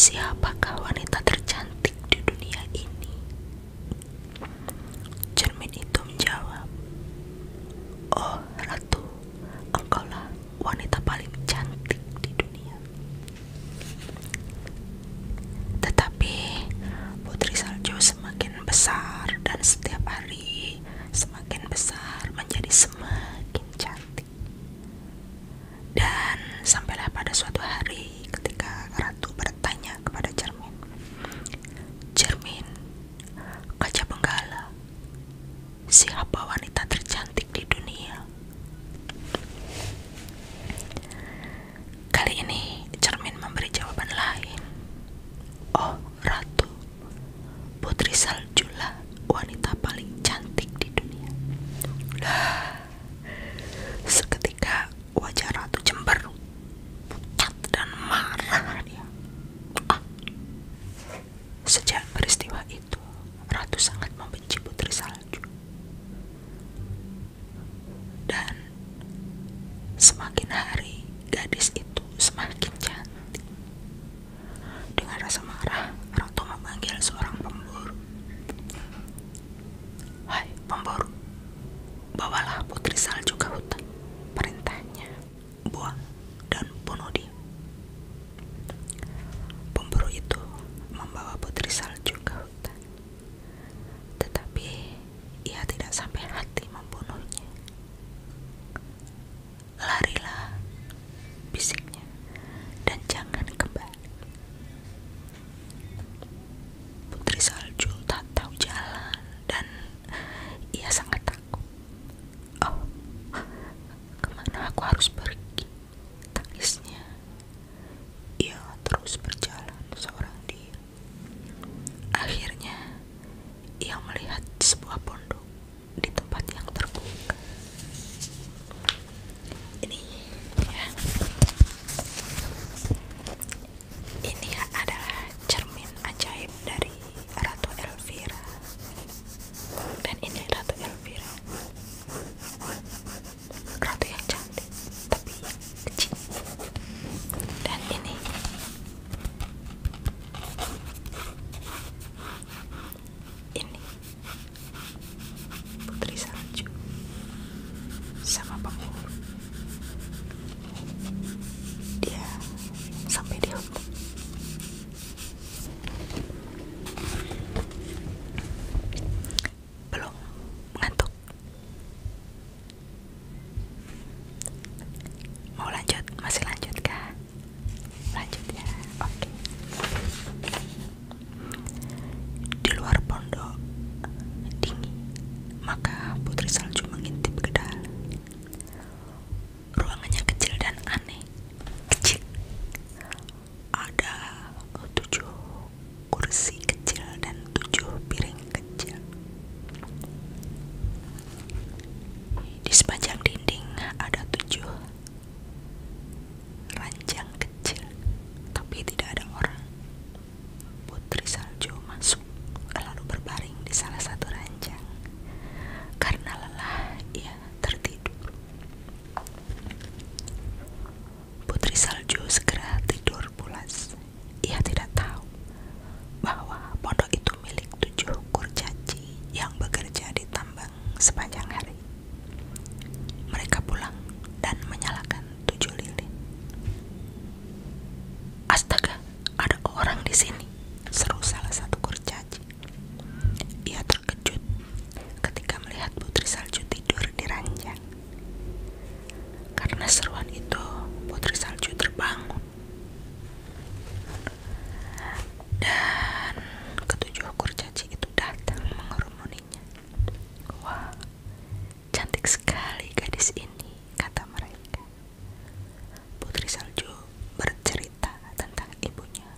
Siapakah wanita tercantik di dunia ini? Cermin itu menjawab, "Oh ratu, engkaulah wanita paling cantik di dunia." Tetapi putri salju semakin besar dan setiap hari semakin besar, menjadi semakin cantik. Dan sampailah pada suatu hari ketika ratu bertanya kepada cermin, "Cermin, kaca benggala, siapa wanita tercantik di dunia?" Kali ini cermin memberi jawaban lain. "Oh ratu, putri saljulah wanita paling cantik di dunia." Seketika wajah ratu cemberut, pucat dan marah dia. Sejak peristiwa itu, ratu sangat membenci putri salju. Dan semakin hari, gadis itu semakin cantik. Dengan rasa marah, ratu memanggil seorang pemburu. "Hai pemburu, bawalah putri salju ke hutan," perintahnya. "Buang dan bunuh dia." Pemburu itu membawa putri salju ke hutan, tetapi ia tidak sampai hati membunuhnya. "Larilah," bisiknya, "dan jangan kembali." Putri salju tak tahu jalan dan ia sangat takut. "Oh, kemana aku harus pergi?" tangisnya. Ia terus berjalan seorang diri. Akhirnya ia melihat sebuah pondok di tempat yang terbuka. Ini ya, ini adalah cermin ajaib dari Ratu Elvira. Dan ini Ratu Elvira, ratu yang cantik tapi kecil. Dan ini putri salju sama pemburu. Dia sampai di hutan. Belum ngantuk? Mau lanjut? Masih lanjut kah? Lanjut ya, oke. Di luar pondok dingin, maka putri salju mengintip ke dalam. Ruangannya kecil dan aneh. Kecil. Ada 7 kursi kecil dan 7 piring kecil. Di sepanjang dinding ada 7 ranjang kecil, tapi tidak ada orang. Putri salju masuk lalu berbaring di salah satu ranjang. Karena lelah, ia tertidur. Putri salju segera tidur pulas. Ia tidak tahu bahwa pondok itu milik 7 kurcaci yang bekerja di tambang sepanjang hari. Mereka pulang dan menyalakan 7 lilin. "Astaga, ada orang di sini," seru salah satu kurcaci. Ia terkejut ketika melihat putri salju tidur di ranjang. Karena seruan itu, putri salju terbangun. Dan ketujuh kurcaci itu datang mengerumuninya. "Wah, cantik sekali gadis ini," kata mereka. Putri salju bercerita tentang ibunya,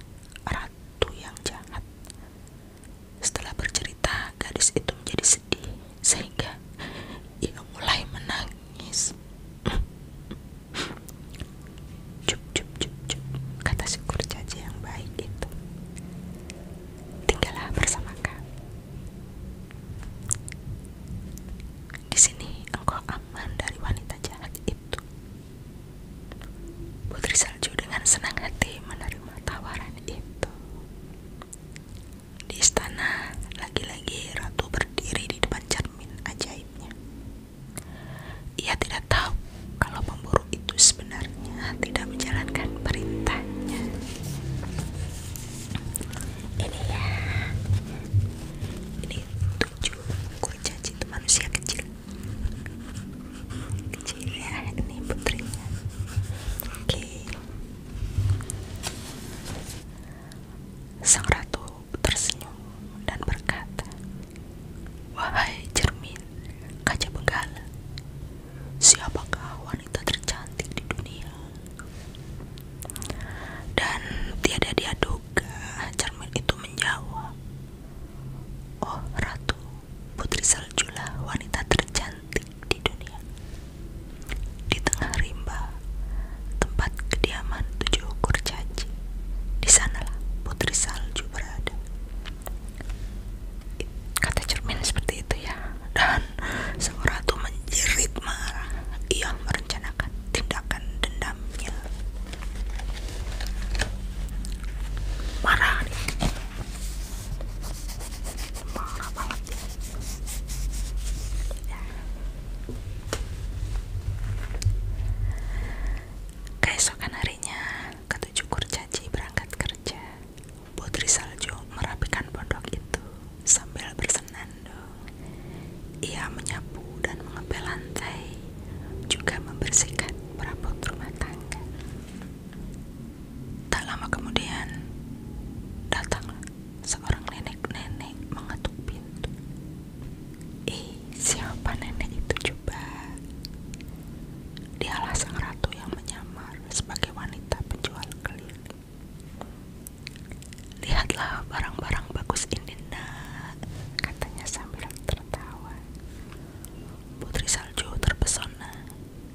Ratu Sang ratu tersenyum dan berkata, "Wahai cermin kaca benggala, siapakah wanita tercantik di dunia?" Dan tiada dia duga, cermin itu menjawab, "Oh ratu, putri saljulah wanita tercantik di dunia. Di tengah rimba, tempat kediaman 7 kurcaci, di sanalah putri salju berada." Kata cermin seperti itu ya. Dan sang ratu menjerit marah. Ia merencanakan tindakan dendamnya. Marah nih. Marah banget ya. Keesokan harinya, ketujuh kurcaci berangkat kerja. Putri salju merapikan pondok itu sambil bersenandung. Ia menyapu dan mengepel lantai, juga membersihkan perabot rumah tangga. Tak lama kemudian, datanglah seorang nenek-nenek mengetuk pintu. Siapa nenek itu coba? Dialah sang ratu yang menyamar sebagai wanita penjual keliling. "Lihatlah barang-barang bagus ini, nak," katanya sambil tertawa. Putri salju terpesona.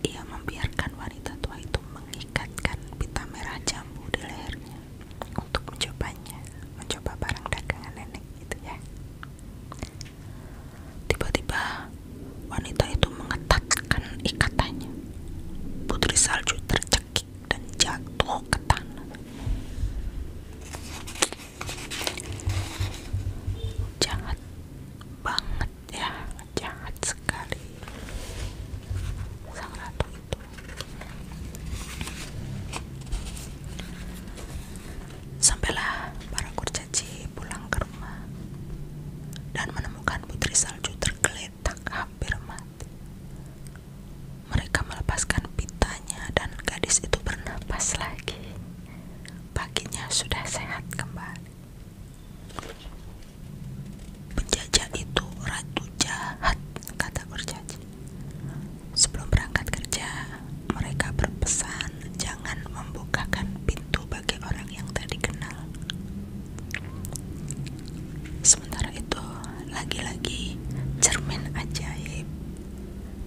Ia membiarkan wanita tua itu mengikatkan pita merah jambu di lehernya untuk mencoba barang dagangan nenek itu ya. Tiba-tiba wanita itu mengetatkan ikatannya. Putri salju tercekik dan jatuh ke tanah. Jahat banget ya, jahat sekali sang ratu itu. Sampailah para kurcaci pulang ke rumah dan menemukan putri salju tergeletak hampir mati. Mereka melepaskan pitanya dan gadis itu bernapas lagi. Paginya sudah sehat kembali. "Penjajah itu ratu jahat," kata kurcaci. Sebelum berangkat kerja, mereka berpesan jangan membukakan pintu bagi orang yang tak dikenal. Sementara itu, lagi-lagi cermin ajaib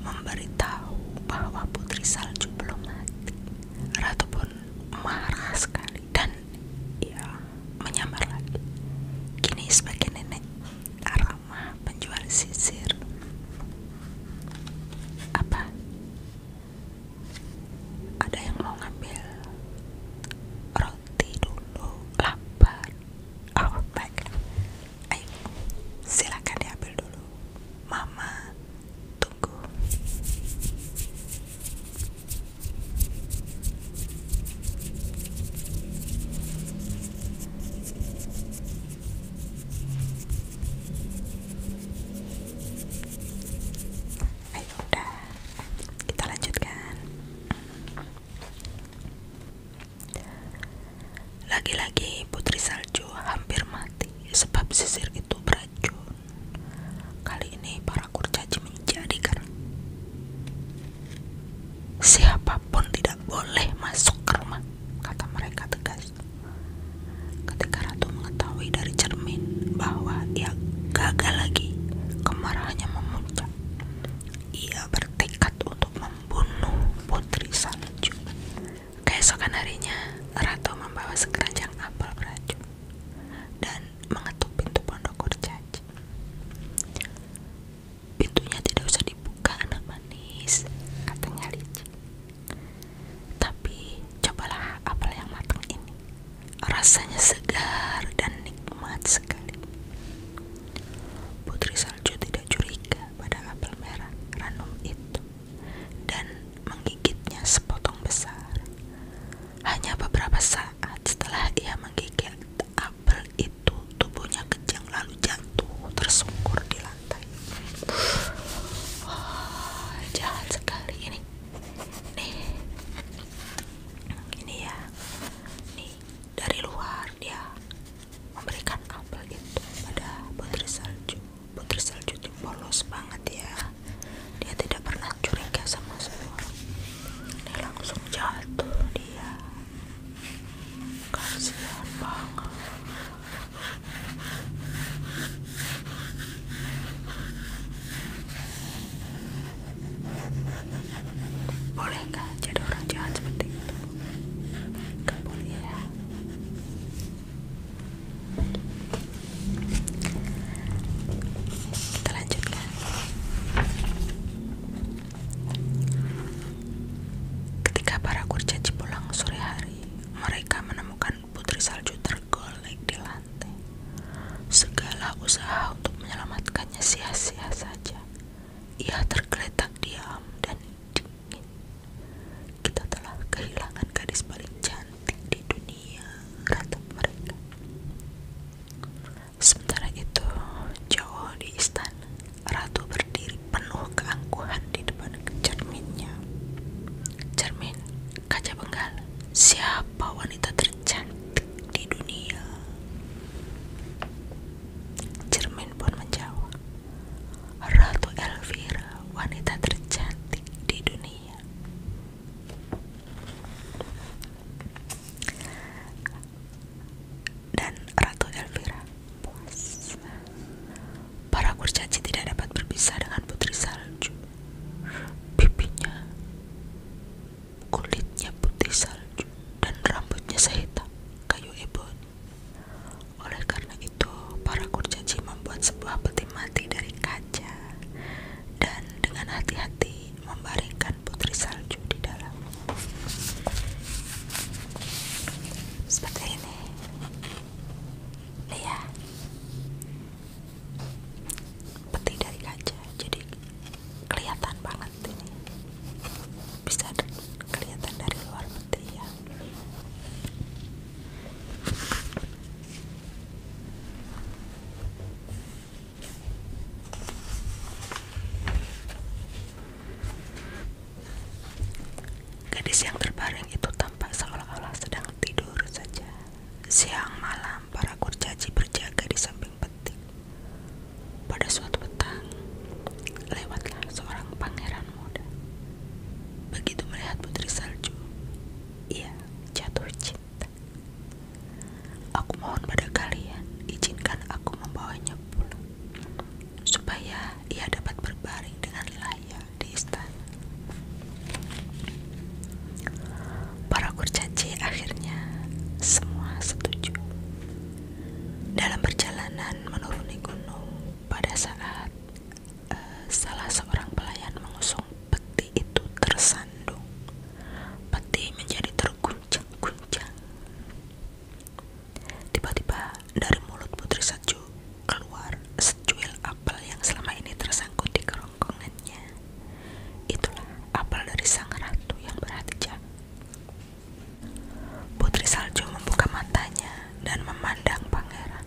memberitahu bahwa putri salju belum mati. Ratu pun marah sekali dan ia menyamar lagi. Kini sebagai nenek ramah penjual sisir. "Apa? Ada yang mau ngambil roti dulu? Lapar." "Oh baik, ayo silakan diambil dulu, mama tunggu." Ayo udah, kita lanjutkan. Lagi-lagi putri salju hampir mati sebab sisir itu beracun. Kali ini para kurcaci menjadi garang. "Siapapun tidak boleh masuk ke rumah," kata mereka tegas. Ketika ratu mengetahui dari cermin bahwa ia gagal lagi, kemarahannya memuncak. Ia bertekad untuk membunuh putri salju. Keesokan harinya, ratu membawa sekeranjang apel beracun dan mengetuk pintu pondok kurcaci. "Pintunya tidak usah dibuka, anak manis," katanya licik. "Tapi cobalah apel yang matang ini. Rasanya segar dan nikmat sekali." Putri salju tidak curiga pada apel merah ranum itu dan menggigitnya sepotong besar. Hanya beberapa saat setelah kasihan banget. Boleh nggak jadi orang jahat seperti itu? Gak boleh ya. Kita lanjutkan. Ketika para kurcaci pulang sore hari, mereka menemukan putri salju tergolek di lantai. Segala usaha untuk menyelamatkannya sia-sia saja. Ia tergeletak diam dan dingin. Kita telah kehilangan gadis paling cantik di dunia, ratap mereka. Sementara itu, jauh di istana, ratu berdiri penuh keangkuhan di depan cerminnya. Cermin, kaca benggala, siapa wanita tercantik di dunia? Cermin pun menjawab, Ratu Elvira, wanita tercantik di dunia. Dan Ratu Elvira puas. Para kurcaci tidak dapat berpisah dengan putri salju. Pipinya, kulitnya putih salju, dan rambutnya sehitam kayu ebon. Oleh karena itu, para kurcaci membuat sebuah peti mati dari kaca dan dengan hati-hati membaringkan putri salju di dalam. Seperti ini. Nih ya, peti dari kaca, jadi kelihatan banget ini. Bisa kelihatan dari luar peti ya. Gadis yang terbaring itu tampak seolah-olah sedang tidur saja. Siang malam para kurcaci berjaga di samping peti. Pada suatu petang, lewatlah seorang pangeran muda. Begitu melihat putri salju, ia jatuh cinta. Aku mohon pada kalian, izinkan aku membawanya pulang, supaya ia dapat berbaring dengan layak di istana. Para kurcaci akhirnya semua setuju. Dalam perjalanan menuruni gunung, pada saat salah seorang pelayan mengusung peti itu tersandung, peti menjadi terguncang-guncang. Tiba-tiba dari mulut putri salju keluar secuil apel yang selama ini tersangkut di kerongkongannya. Itulah apel dari sang ratu yang berhati jahat. Putri salju membuka matanya dan memandang pangeran.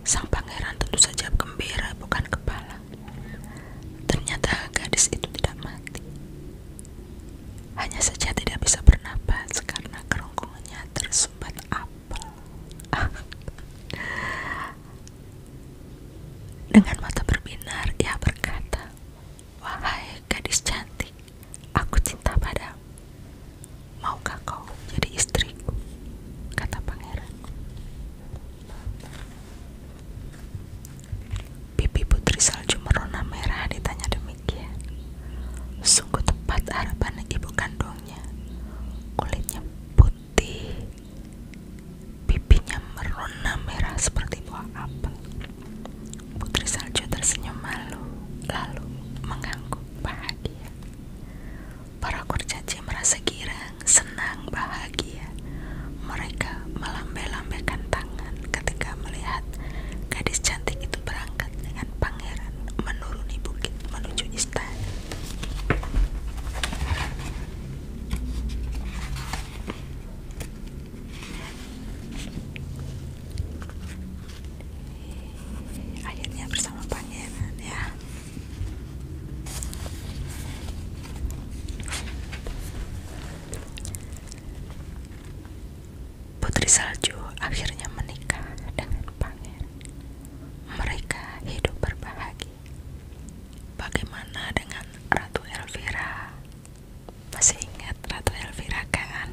Sang pangeran tentu saja gembira bukan kepala. Ternyata gadis itu tidak mati. Hanya saja tidak bisa bernapas karena kerongkongannya tersumbat apel. Dengan mata berbinar ia berkata, "Wahai gadis cantik, aku cinta padamu. Maukah kau jadi istriku?" kata pangeran. Pipi putri salju merona merah ditanya demikian. Sungguh tepat harapan ibu kandungnya. Kulitnya putih, pipinya merona merah seperti buah apel. Putri salju tersenyum malu, lalu mengangguk bahagia. Para kurcaci merasa girang, senang, bahagia. Mereka melambai-lambaikan tangan ketika melihat gadis cantik itu berangkat dengan pangeran menuruni bukit menuju istana. Akhirnya bersama pangeran ya. Putri salju akhirnya menikah dengan pangeran. Mereka hidup berbahagia. Bagaimana dengan Ratu Elvira? Masih ingat Ratu Elvira kan?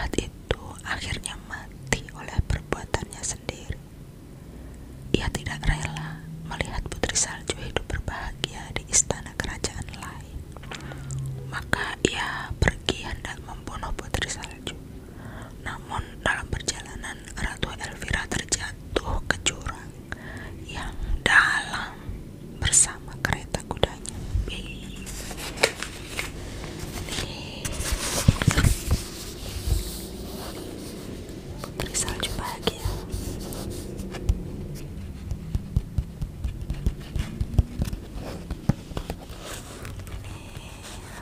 penjahat itu akhirnya mati oleh perbuatannya sendiri. Ia tidak rela melihat Putri Salju hidup berbahagia di istana kerajaan lain. Maka ia pergi hendak membunuh Putri Salju. Namun dalam perjalanan Ratu Elvira terjatuh ke jurang yang dalam bersama kereta kudanya. Putri Salju bahagia.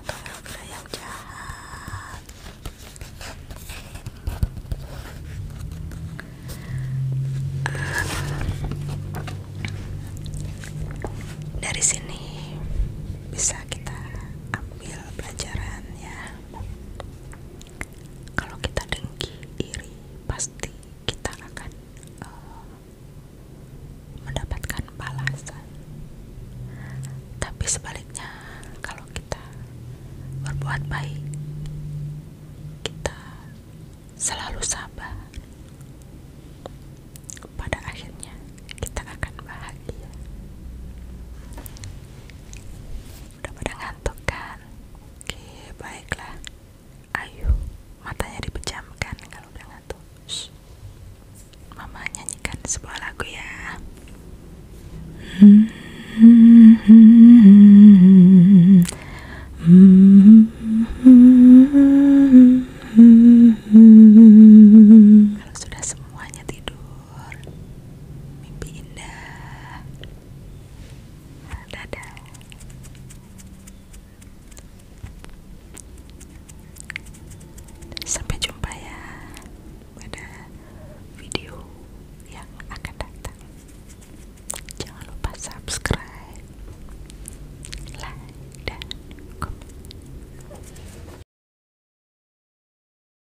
Ratu Elvira yang jahat. Dari sini bisa kita ambil pelajaran ya. Kalau kita dengki, iri, pasti kita akan mendapatkan balasan. Tapi sebaliknya, kalau kita berbuat baik, kita selalu sabar,